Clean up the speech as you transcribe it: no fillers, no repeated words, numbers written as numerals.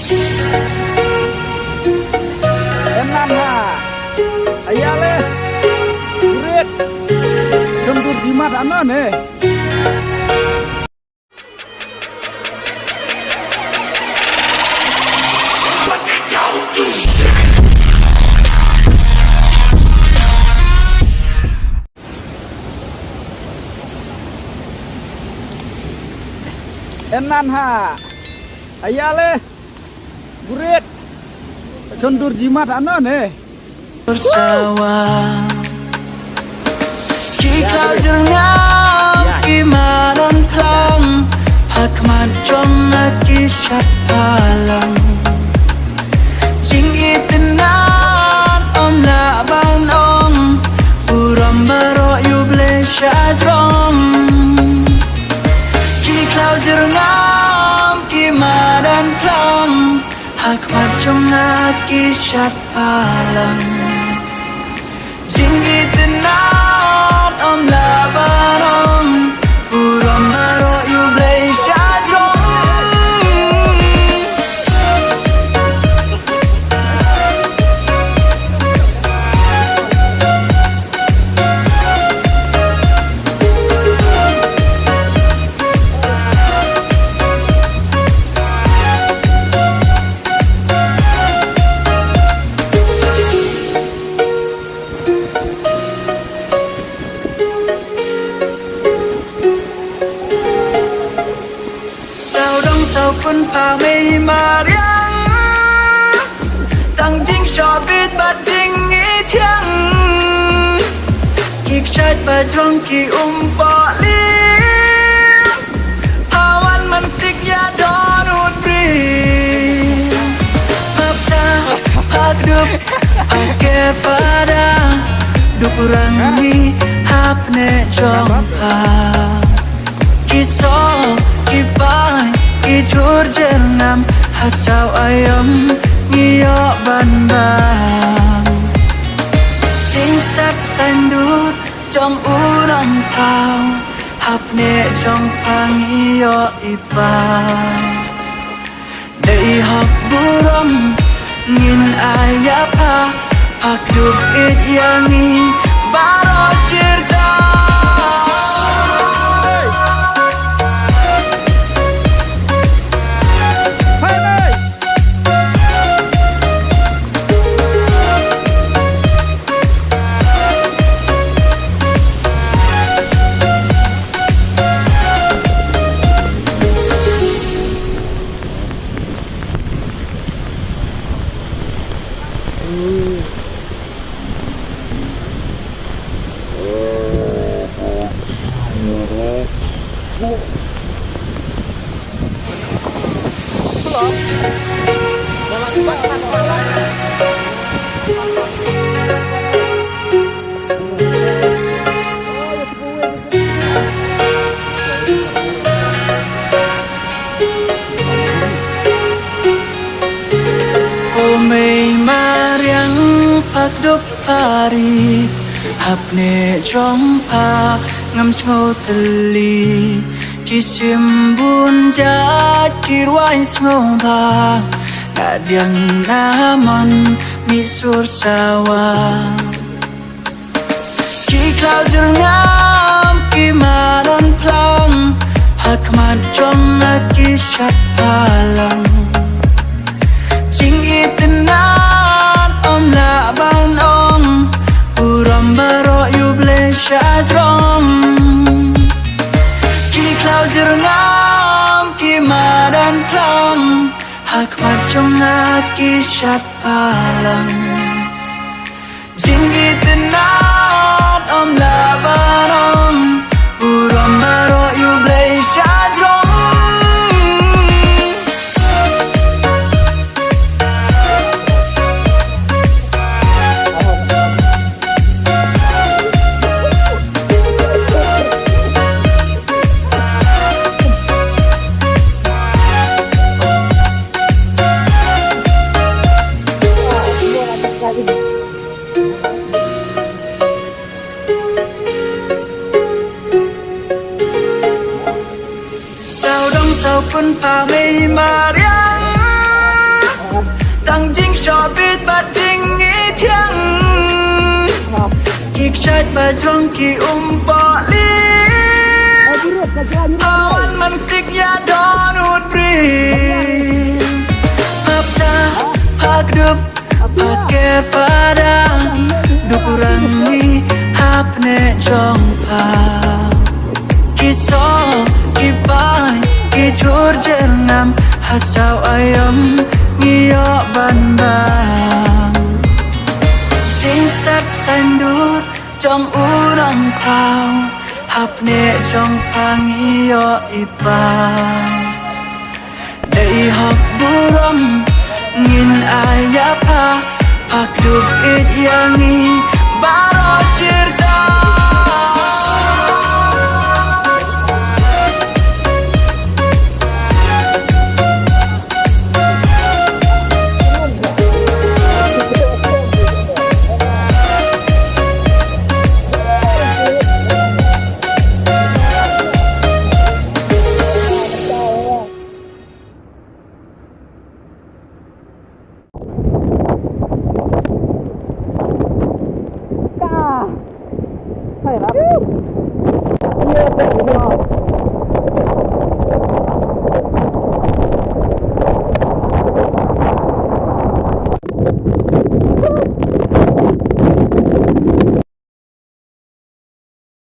Enam ha, ayale, kurit, jemur jimat ano nih. Enan ha, ayale, kurit, jemur jimat ano nih. Bersama jika jernam gimana pelang hakmat jom kisah palang jing itenan om la ban om uram baro yuble syajong jika jernam gimana pelang hakmat jom kisah palang Jinggi tenan om labarom Uram baro yublay syajong Sao quân phà mây mà riêng tăng chính cho biết bắt chính ý thiêng kịch chạy và trong kỳ bỏ liên hawan mentik ya donut bri paksa hagdup ake pada dukurangi hapne jompa kisah kipai Ijur jernam hasau ayam ngiyok ban-ban Jing stak sandur jong urang tau Hapne jong pangiyok ipang Dei hok burong ngin ayapa Pakduk it yangi baro syirda Pakduk pari hapne jompa ngam sngo teli kisim bunjat kirwai sngo ba kadiang naman misur sawa kiklau jernam kimanan plang hakmat jom kisah palang jing itenan om la ban om uram baro yuble syajong kiklau jernam kimadan plang hakmat jom kisah palang jing itenan om la ban om uram baro yuble syajong sao quân phà mây mà riêng Ang jing shobit ba jing ithyang Kik shat ba jong ki poli Awan mantik ya don udbri Papsa pagdup pakai padang Dukurangi hapne jong pa Kiso kipai kicur jenam Hasau ayam ngiyo bandang Jingstat sandur jong urang tau Hapne jong pangiyo ipang Dei hok burong ngin ayapa Pakduk it yangi